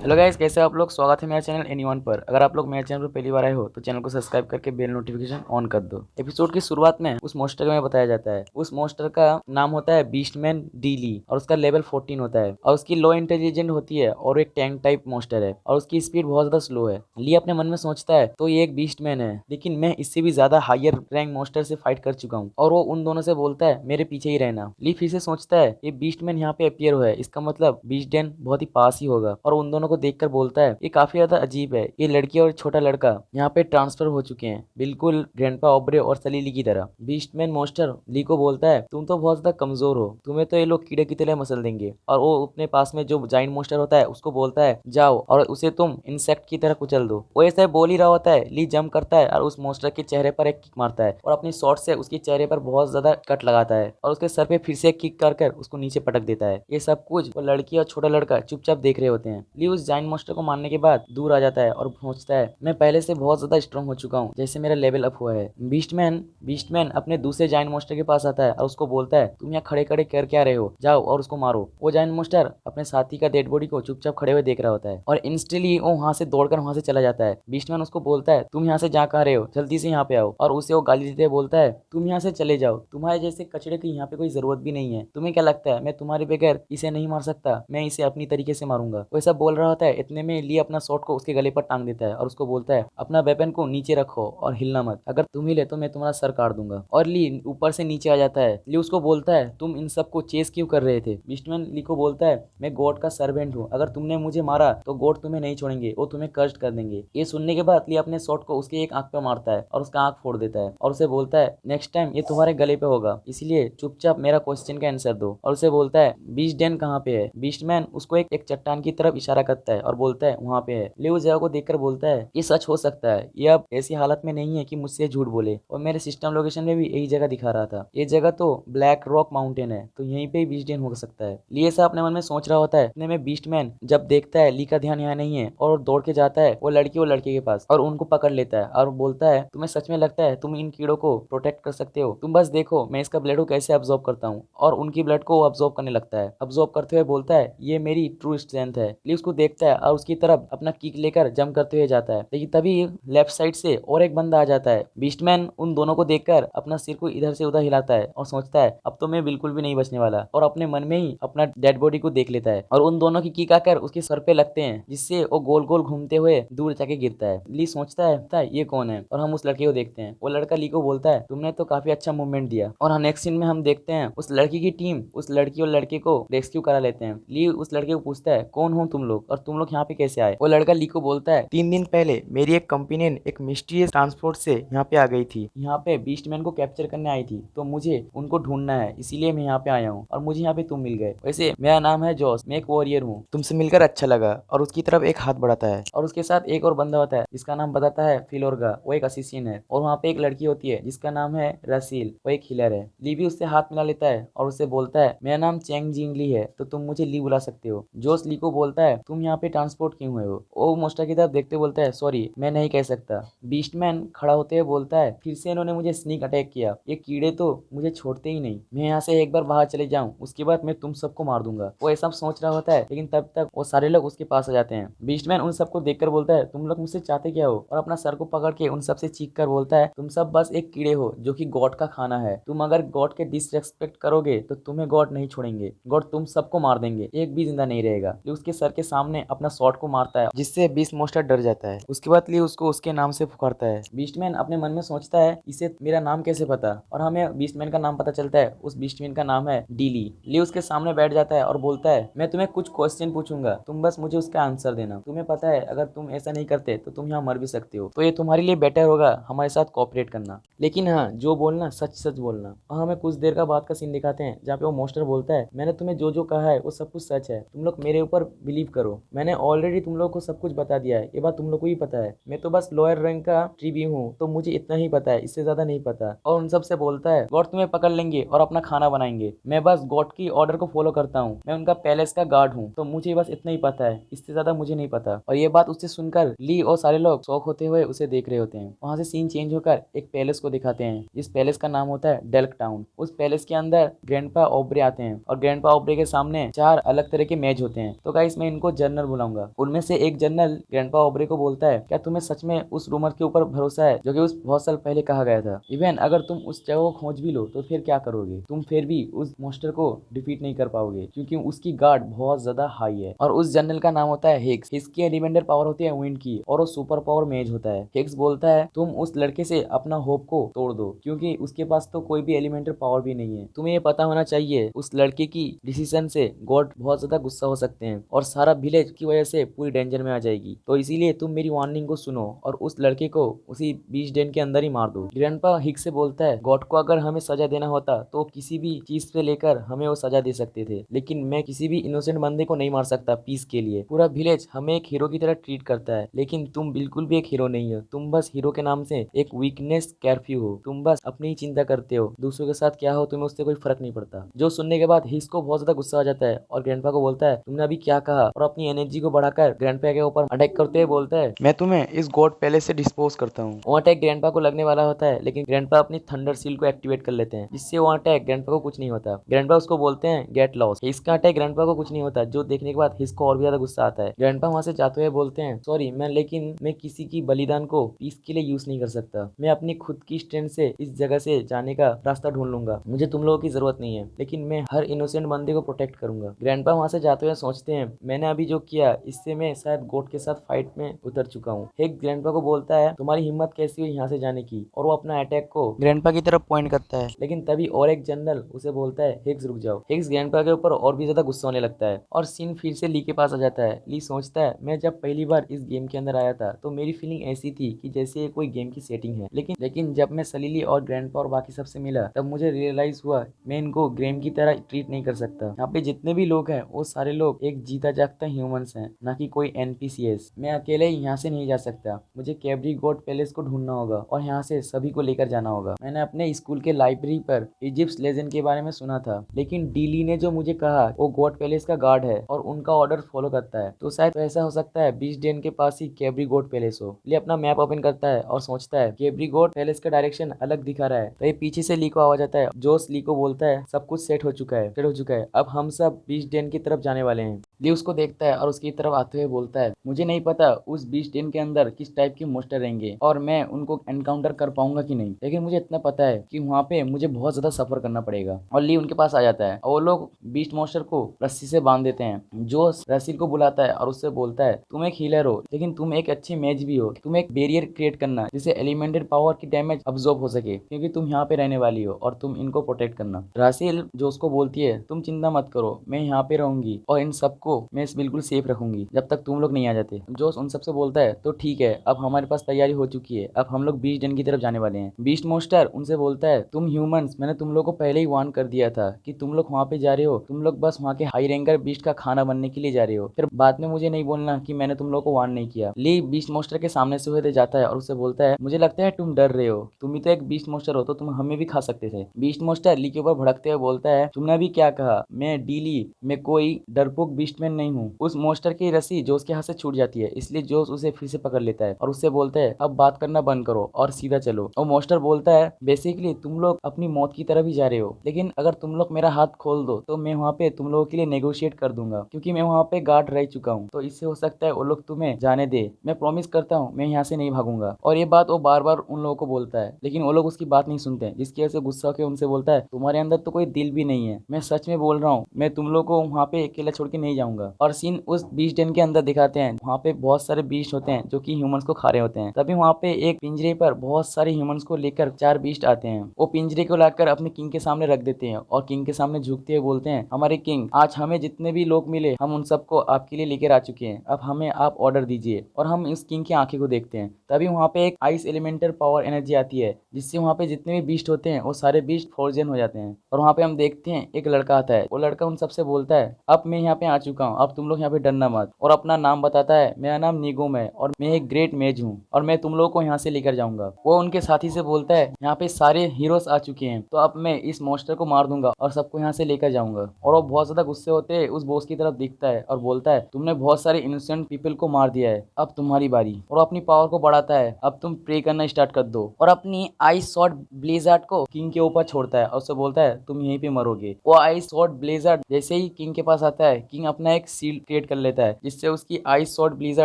Hello guys, कैसे हो आप लोग। स्वागत है मेरे चैनल एनीवन पर। अगर आप लोग मेरे चैनल पर पहली बार आए हो तो चैनल को सब्सक्राइब करके बेल नोटिफिकेशन ऑन कर दो। एपिसोड की शुरुआत में उस मोस्टर में बताया जाता है। उस मोस्टर का नाम होता है बीस्टमैन डीली और उसका लेवल 14 होता है और उसकी लो इंटेलिजेंट होती है और एक टैंक टाइप मोस्टर है और उसकी स्पीड बहुत ज्यादा स्लो है। ली अपने मन में सोचता है तो ये एक बीस्टमैन है, लेकिन मैं इससे भी ज्यादा हायर रैंक मोस्टर से फाइट कर चुका हूँ। और वो उन दोनों से बोलता है मेरे पीछे ही रहना। ली फिर से सोचता है ये बीस्टमैन यहाँ पे अपियर हुआ है, इसका मतलब बीस्टडेन बहुत ही पास ही होगा। और उन दोनों को देखकर बोलता है ये काफी ज्यादा अजीब है, ये लड़की और छोटा लड़का यहाँ पे ट्रांसफर हो चुके हैं, बिल्कुल ग्रैंडपा ओब्रे और सलीली की तरह। बीस्टमैन मोस्टर ली को बोलता है तुम तो बहुत ज्यादा कमजोर हो, तुम्हें तो ये लोग कीड़े की तरह मसल देंगे। और वो अपने पास में जो जाइंट मोस्टर होता है उसको बोलता है जाओ और उसे तुम इंसेक्ट की तरह कुचल दो। वो ऐसा बोल ही रहा होता है, ली जंप करता है और उस मोस्टर के चेहरे पर एक किक मारता है और अपनी शॉट से उसके चेहरे पर बहुत ज्यादा कट लगाता है और उसके सर पे फिर से एक किक कर उसको नीचे पटक देता है। ये सब कुछ वो लड़की और छोटा लड़का चुपचाप देख रहे होते हैं। ली उस जाइंट मोस्टर को मारने के बाद दूर आ जाता है और सोचता है मैं पहले से बहुत ज्यादा स्ट्रांग हो चुका हूँ, जैसे मेरा लेवल अप हुआ है। बीस्टमैन अपने दूसरे जाइंट मोस्टर के पास आता है और उसको बोलता है तुम यहाँ खड़े खड़े कर क्या रहे हो, जाओ और उसको मारो। वो जाइंट मोस्टर अपने साथी का डेड बॉडी को चुपचाप खड़े हुए देख रहा होता है और इंस्टेंटली वो वहां से दौड़कर वहां से चला जाता है। बीस्टमैन उसको बोलता है तुम यहाँ से जा कहाँ रहे हो, जल्दी से यहाँ पे आओ। और उसे वो गाली देते हुए बोलता है तुम यहाँ से चले जाओ, तुम्हारे जैसे कचड़े की यहाँ पे कोई जरूरत भी नहीं है। तुम्हें क्या लगता है मैं तुम्हारे बगैर इसे नहीं मार सकता, मैं इसे अपनी तरीके से मारूंगा। वो ऐसा बोल रहा होता है, इतने में ली अपना शॉट को उसके गले पर टांग देता है और उसको बोलता है अपना वेपन को नीचे रखो और हिलना मत, अगर तुम हिले तो मैं तुम्हारा सर काट दूंगा। और ली ऊपर से नीचे आ जाता है। ली उसको बोलता है तुम इन सबको चेस क्यों कर रहे थे। बीस्टमैन ली को बोलता है मैं गॉड का सर्वेंट हूँ, अगर तुमने मुझे मारा तो गॉड तुम्हें नहीं छोड़ेंगे, वो तुम्हें कर्स्ट कर देंगे। ये सुनने के बाद ली अपने शॉट को उसके एक आंख पे मारता है और उसका आंख फोड़ देता है और उसे बोलता है नेक्स्ट टाइम ये तुम्हारे गले पे होगा, इसलिए चुपचाप मेरा क्वेश्चन का आंसर दो। और उसे बोलता है बीस्ट डेन कहाँ पे है। बीस्टमैन उसको एक चट्टान की तरफ इशारा करता है और बोलता है वहां पे है। ले उस जगह को देखकर बोलता है ये सच हो सकता है, ये अब ऐसी हालत में नहीं है कि मुझसे झूठ बोले, और मेरे सिस्टम लोकेशन में भी यही जगह दिखा रहा था। ये जगह तो ब्लैक रॉक माउंटेन है, तो यहीं पे बीस्ट डेन हो सकता है। ली ऐसा अपने मन में सोच रहा होता है। इतने में बीस्टमैन जब देखता है ली का ध्यान यहाँ नहीं है और दौड़ के जाता है वो लड़के के पास और उनको पकड़ लेता है और बोलता है तुम्हें सच में लगता है तुम इन कीड़ों को प्रोटेक्ट कर सकते हो, तुम बस देखो मैं इसका ब्लड को कैसे अब्सॉर्ब करता हूँ। और उनकी ब्लड को अब्सॉर्ब करने लगता है। अब्सॉर्ब करते हुए बोलता है ये मेरी ट्रू स्ट्रेंथ है। ली उसको देखता है और उसकी तरफ अपना किक लेकर जंप करते हुए जाता है, लेकिन तभी लेफ्ट साइड से और एक बंदा आ जाता है। बीस्टमैन उन दोनों को देखकर अपना सिर को इधर से उधर हिलाता है और सोचता है अब तो मैं बिल्कुल भी नहीं बचने वाला, और अपने मन में ही अपना डेड बॉडी को देख लेता है और उन दोनों की किक आकर उसके सर पे लगते हैं, जिससे वो गोल गोल घूमते हुए दूर जाके गिरता है। ली सोचता है ये कौन है, और हम उस लड़के को देखते हैं। वो लड़का ली को बोलता है तुमने तो काफी अच्छा मूवमेंट दिया। और हम नेक्स्ट सीन में हम देखते हैं उस लड़की की टीम उस लड़की और लड़के को रेस्क्यू करा लेते हैं। ली उस लड़के को पूछता है कौन हो तुम लोग और तुम लोग यहाँ पे कैसे आए। वो लड़का ली को बोलता है 3 दिन पहले मेरी एक कंपेनियन एक मिस्टीरियस ट्रांसपोर्ट से यहाँ पे आ गई थी, यहाँ पे बीस्टमैन को कैप्चर करने आई थी, तो मुझे उनको ढूंढना है, इसीलिए मैं यहाँ पे आया हूँ और मुझे यहाँ पे तुम मिल गए। वैसे मेरा नाम है जॉस, मैं एक वॉरियर हूँ, तुमसे मिलकर अच्छा लगा। और उसकी तरफ एक हाथ बढ़ाता है और उसके साथ एक और बंदा होता है जिसका नाम बताता है फिलोरगा, वो एक असिस्टेंट है। और वहाँ पे एक लड़की होती है जिसका नाम है रसील, वो एक हिलर है। ली भी उससे हाथ मिला लेता है और उससे बोलता है मेरा नाम चेंग जिंग ली है, तो तुम मुझे ली बुला सकते हो। जोस ली को बोलता है तुम यहाँ पे ट्रांसपोर्ट क्यों हुए हो। वो मोस्टर की तरफ देखते बोलता है सॉरी मैं नहीं कह सकता। बीस्टमैन खड़ा होते हुए बोलता है फिर से इन्होंने मुझे स्नीक अटैक किया, ये कीड़े तो मुझे छोड़ते ही नहीं, मैं यहाँ से एक बार बाहर चले जाऊँ उसके बाद मैं तुम सबको मार दूंगा। वो ऐसा सोच रहा होता है, लेकिन तब तक वो सारे लोग उसके पास आ जाते हैं। बीस्टमैन उन सबको देखकर बोलता है तुम लोग मुझसे चाहते क्या हो, और अपना सर को पकड़ के उन सबसे चीख कर बोलता है तुम सब बस एक कीड़े हो जो कि गॉड का खाना है, तुम अगर गॉड के डिसरेस्पेक्ट करोगे तो तुम्हें गॉड नहीं छोड़ेंगे, गॉड तुम सबको मार देंगे, एक भी जिंदा नहीं रहेगा। ली उसके सर के सामने अपना शॉट को मारता है, जिससे बीस्ट मोस्टर डर जाता है। उसके बाद ली उसको उसके नाम से पुकारता है। बीस्टमैन अपने मन में सोचता है इसे मेरा नाम कैसे पता, और हमें बीस्टमैन का नाम पता चलता है, उस बीस्टमैन का नाम है डीली। ली उसके सामने बैठ जाता है और बोलता है मैं तुम्हें कुछ क्वेश्चन पूछूंगा, तुम बस मुझे उसका आंसर देना। तुम्हें पता है अगर तुम ऐसा नहीं करते तो तुम यहाँ मर भी सकते हो, तो ये तुम्हारे लिए बेटर होगा हमारे साथ कोऑपरेट करना, लेकिन हाँ जो बोलना सच सच बोलना। और हमें कुछ देर का बाद का सीन दिखाते हैं जहाँ पे वो मोस्टर बोलता है मैंने तुम्हें जो जो कहा है वो सब कुछ सच है, तुम लोग मेरे ऊपर बिलीव करो, मैंने ऑलरेडी तुम लोग को सब कुछ बता दिया है, ये बात तुम लोग को ही पता है, मैं तो बस लोअर रैंक का ट्रीबी हूँ, तो मुझे इतना ही पता है, इससे ज्यादा नहीं पता। और उन सब से बोलता है गॉड तुम्हें पकड़ लेंगे और अपना खाना बनाएंगे, मैं बस गॉड की ऑर्डर को फॉलो करता हूँ, मैं उनका पैलेस का गार्ड हूँ, तो मुझे बस इतना ही पता है, इससे ज्यादा मुझे नहीं पता। और ये बात उससे सुनकर ली और सारे लोग शौक होते हुए उसे देख रहे होते हैं। वहां से सीन चेंज होकर एक पैलेस को दिखाते हैं, जिस पैलेस का नाम होता है डेल्क टाउन। उस पैलेस के अंदर ग्रैंडपा ओब्रे आते हैं और ग्रैंडपा ओब्रे के सामने 4 अलग तरह के मेज होते हैं। तो गाइस मैं इनको जनरल जनरल बुलाऊंगा। उनमें से एक जनरल ग्रैंडपा ऑब्रे को बोलता है, क्या तुम्हें सच में उस रूमर के ऊपर भरोसा है जो कि उस बहुत साल पहले कहा गया था? इवन अगर तुम उस जगह को खोज भी लो तो फिर क्या करोगे? तुम फिर भी उस मॉन्स्टर को डिफीट नहीं कर पाओगे क्योंकि उसकी गार्ड बहुत ज्यादा हाई है। और उस जनरल का नाम होता है हिग्स। इसकी एलिमेंटल पावर होती है विंड की और वो सुपर पावर मेज होता है। हिग्स बोलता है, तुम उस लड़के से अपना होप को तोड़ दो क्योंकि उसके पास तो कोई भी एलिमेंटल पावर भी नहीं है। तुम्हें ये पता होना चाहिए उस लड़के की डिसीजन से गॉड बहुत ज्यादा गुस्सा हो सकते हैं और सारा विलेज की वजह से पूरी डेंजर में आ जाएगी। तो इसीलिए तुम मेरी वार्निंग को सुनो और उस लड़के को उसी 20 दिन के अंदर ही मार दो। ग्रैंडपा हिग्स से बोलता है, गॉड को अगर हमें सजा देना होता तो किसी भी चीज से लेकर हमें वो सजा दे सकते थे, लेकिन मैं किसी भी इनोसेंट बंदे को नहीं मार सकता पीस के लिए। पूरा विलेज हमें एक हीरो की तरह ट्रीट करता है, लेकिन तुम बिल्कुल भी एक हीरो नहीं हो। तुम बस हीरो के नाम से एक वीकनेस कैरफ्यू हो। तुम बस अपनी ही चिंता करते हो, दूसरों के साथ क्या हो तुम्हें उससे कोई फर्क नहीं पड़ता। जो सुनने के बाद हिग्स को बहुत ज्यादा गुस्सा आ जाता है और ग्रैंडपा को बोलता है, तुमने अभी क्या कहा? और अपनी एनर्जी को बढ़ाकर ग्रैंडपा के ऊपर अटैक करते हुए बोलता है, मैं तुम्हें इस गॉड पैलेस से डिस्पोज करता हूँ। वो अटैक ग्रैंडपा को लगने वाला होता है, लेकिन ग्रैंडपा अपनी थंडर सील को एक्टिवेट कर लेते हैं, जिससे वो अटैक ग्रैंडपा को कुछ नहीं होता। ग्रैंडपा उसको बोलते हैं, गेट लॉस्ट। इसका अटैक ग्रैंडपा को कुछ नहीं होता, जो देखने के बाद हिग्स को और भी ज्यादा गुस्सा आता है। ग्रैंडपा वहां से जाते हुए बोलते हैं, सॉरी लेकिन मैं किसी की बलिदान को पीस के लिए यूज नहीं कर सकता। मैं अपनी खुद की स्ट्रेंथ से इस जगह से जाने का रास्ता ढूंढ लूंगा। मुझे तुम लोगों की जरूरत नहीं है, लेकिन मैं हर इनोसेंट बंदे को प्रोटेक्ट करूंगा। ग्रैंडपा वहां से जाते हुए सोचते हैं, मैंने अभी जो किया इससे मैं शायद गॉड के साथ फाइट में उतर चुका हूँ। हिग्स ग्रैंडपा को बोलता है, तुम्हारी हिम्मत कैसी हुई यहाँ से जाने की? और वो अपना अटैक को ग्रैंडपा की तरफ पॉइंट करता है, लेकिन तभी और एक जनरल उसे बोलता है, हिग्स रुक जाओ। हिग्स ग्रैंडपा के ऊपर और भी ज्यादा गुस्सा होने लगता है और सीन फिर से ली के पास आ जाता है। ली सोचता है, मैं जब पहली बार इस गेम के अंदर आया था तो मेरी फीलिंग ऐसी थी कि जैसे ये कोई गेम की सेटिंग है, लेकिन जब मैं सलीली और ग्रैंडपा और बाकी सबसे मिला तब मुझे रियलाइज हुआ मैं इनको गेम की तरह ट्रीट नहीं कर सकता। यहाँ पे जितने भी लोग हैं वो सारे लोग एक जीता जागता ह्यूमंस हैं, ना कि कोई एनपीसीएस। मैं अकेले यहाँ से नहीं जा सकता, मुझे कैब्री गॉड पैलेस को ढूंढना होगा और यहाँ से सभी को लेकर जाना होगा। मैंने अपने स्कूल के लाइब्रेरी पर इजिप्ट लेजेंड के बारे में सुना था, लेकिन डीली ने जो मुझे कहा वो गॉड पैलेस का गार्ड है और उनका ऑर्डर फॉलो करता है, तो शायद ऐसा हो सकता है बीच डेन के पास ही कैब्री गॉड पैलेस हो। लिए अपना मैप ओपन करता है और सोचता है कैब्री गॉड पैलेस का डायरेक्शन अलग दिखा रहा है। तो ये पीछे से ली को आवाज आता है, जोस ली को बोलता है, सब कुछ सेट हो चुका है, अब हम सब बीच डेन की तरफ जाने वाले हैं। ली उसको देखता है और उसकी तरफ आते हुए बोलता है, मुझे नहीं पता उस बीच डेन के अंदर किस टाइप के मोस्टर रहेंगे और मैं उनको एनकाउंटर कर पाऊंगा कि नहीं, लेकिन मुझे इतना पता है कि वहाँ पे मुझे बहुत ज्यादा सफर करना पड़ेगा। और ली उनके पास आ जाता है और वो लोग बीस्ट मॉन्स्टर को रस्सी से बांध देते हैं। जो रस्सी को बुलाता है और उससे बोलता है, तुम एक हीलर हो लेकिन तुम एक अच्छी मेज भी हो, तुम एक बैरियर क्रिएट करना जिससे एलिमेंटेड पावर की डैमेज अब्सॉर्ब हो सके, क्योंकि तुम यहाँ पे रहने वाली हो और तुम इनको प्रोटेक्ट करना। रासिल जो उसको बोलती है, तुम चिंता मत करो, मैं यहाँ पे रहूंगी और इन सबको मैं बिल्कुल सेफ रखूंगी जब तक तुम लोग नहीं आ जाते। जोस उन सबसे बोलता है, तो ठीक है, अब हमारे पास तैयारी हो चुकी है, अब हम लोग बीस्ट डेन की तरफ जाने वाले हैं। बीस्ट मॉन्स्टर उनसे बोलता है, तुम ह्यूमंस, मैंने तुम लोग को पहले ही वार्न कर दिया था कि तुम लोग वहाँ पे जा रहे हो, तुम लोग बस वहाँ के हाई रैंकर बीस्ट का खाना बनने के लिए जा रहे हो, फिर बाद में मुझे नहीं बोलना कि मैंने तुम लोग को वार्न नहीं किया। ली बीस्ट मॉन्स्टर के सामने से होते जाता है और उससे बोलता है, मुझे लगता है तुम डर रहे हो, तुम ही तो एक बीस्ट मॉन्स्टर हो तो तुम हमें भी खा सकते थे। बीस्ट मॉन्स्टर ली के ऊपर भड़कते हुए बोलता है, तुमने अभी क्या कहा? मैं डीली, मैं कोई डरपोक बीस्टमैन नहीं हूँ। उस मॉन्स्टर की रस्सी जोस के हाथ से छूट जाती है, इसलिए जोस उसे फिर से पकड़ लेता है और उससे बोलता है, अब बात करना बंद करो और सीधा चलो। और मॉन्स्टर बोलता है, बेसिकली तुम लोग अपनी मौत की तरफ ही जा रहे हो, लेकिन अगर तुम लोग मेरा हाथ खोल दो तो मैं वहाँ पे तुम लोगों के लिए नेगोशिएट कर दूंगा, क्योंकि मैं वहाँ पे गार्ड रह चुका हूँ, तो इससे हो सकता है वो लोग तुम्हें जाने दे। मैं प्रॉमिस करता हूँ मैं यहाँ से नहीं भागूंगा। और ये बात वो बार बार उन लोगों को बोलता है, लेकिन वो लोग उसकी बात नहीं सुनते, जिसकी वजह से गुस्सा होकर उनसे बोलता है, तुम्हारे अंदर तो कोई दिल भी नहीं है, मैं सच में बोल रहा हूँ, मैं तुम लोग को वहाँ पे अकेला छोड़ के नहीं जाऊंगा। और सीन उस बीस्ट डेन के अंदर दिखाते हैं, वहाँ पे बहुत सारे बीस्ट होते हैं जो कि ह्यूमंस को खा रहे होते हैं। तभी वहाँ पे एक पिंजरे पर बहुत सारे ह्यूमंस को लेकर 4 बीस्ट आते हैं। वो पिंजरे को लाकर अपने किंग के सामने रख देते हैं और किंग के सामने झुकते हुए बोलते हैं, हमारे किंग, आज हमें जितने भी लोग मिले हम उन सबको आपके लिए लेकर आ चुके हैं, अब हमें आप ऑर्डर दीजिए। और हम इस किंग की आंखें को देखते हैं, तभी वहाँ पे एक आइस एलिमेंटल पावर एनर्जी आती है, जिससे वहाँ पे जितने भी बीस्ट होते हैं वो सारे बीस्ट फ्रोजन हो जाते हैं। और वहाँ पे हम देखते हैं एक लड़का आता है, वो लड़का उन सबसे बोलता है, अब मैं यहाँ पे आ चुका हूँ, अब तुम लोग यहाँ पे डरना मत। और अपना नाम बताता है, मेरा नाम निगोम है और मैं एक ग्रेट मेज हूँ और मैं तुम लोगों को यहाँ से लेकर जाऊंगा। वो उनके साथी से बोलता है, यहाँ पे सारे हीरोज आ चुके हैं, तो अब मैं इस मॉन्स्टर को मार दूंगा और सबको यहाँ से लेकर जाऊंगा। और वो बहुत ज्यादा गुस्से होते उस बॉस की तरफ दिखता है और बोलता है, तुमने बहुत सारे इनोसेंट पीपल को मार दिया है, अब तुम्हारी बारी। और अपनी पावर को बढ़ाता है, अब तुम प्रे करना स्टार्ट कर दो। और अपनी आइस शॉट ब्लेजार्ड को किंग के ऊपर छोड़ता है और उससे बोलता है, तुम यहीं पे मरोगे। वो आइस शॉट ब्लेजार्ड जैसे ही किंग के पास आता है, किंग अपने अपना एक सील क्रिएट कर लेता है जिससे उसकी आइस शॉट ब्लीजर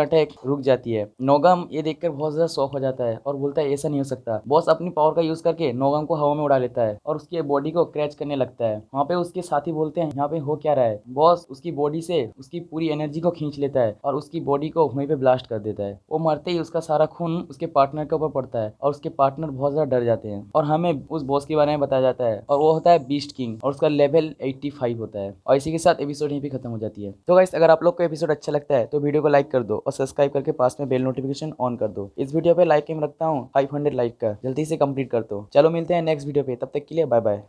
अटैक रुक जाती है। नोगम ये देखकर बहुत ज्यादा शॉक हो जाता है और बोलता है ऐसा नहीं हो सकता। बॉस अपनी पावर का यूज करके नोगम को हवा में उड़ा लेता है और उसकी बॉडी को क्रैच करने लगता है। वहाँ पे उसके साथी बोलते हैं यहाँ पे हो क्या रहा है। बॉस उसकी बॉडी से उसकी पूरी एनर्जी को खींच लेता है और उसकी बॉडी को वहीं पे ब्लास्ट कर देता है। वो मरते ही उसका सारा खून उसके पार्टनर के ऊपर पड़ता है और उसके पार्टनर बहुत ज्यादा डर जाते हैं और हमें उस बॉस के बारे में बताया जाता है और वो होता है बीस्ट किंग और उसका लेवल 85 होता है। और इसी के साथ एपिसोड यहीं पे खत्म हो जाती है। तो गाइस अगर आप लोग को एपिसोड अच्छा लगता है तो वीडियो को लाइक कर दो और सब्सक्राइब करके पास में बेल नोटिफिकेशन ऑन कर दो। इस वीडियो पे लाइक एम रखता हूँ 500 लाइक का, जल्दी से कंप्लीट कर दो। चलो मिलते हैं नेक्स्ट वीडियो पे, तब तक के लिए बाय बाय।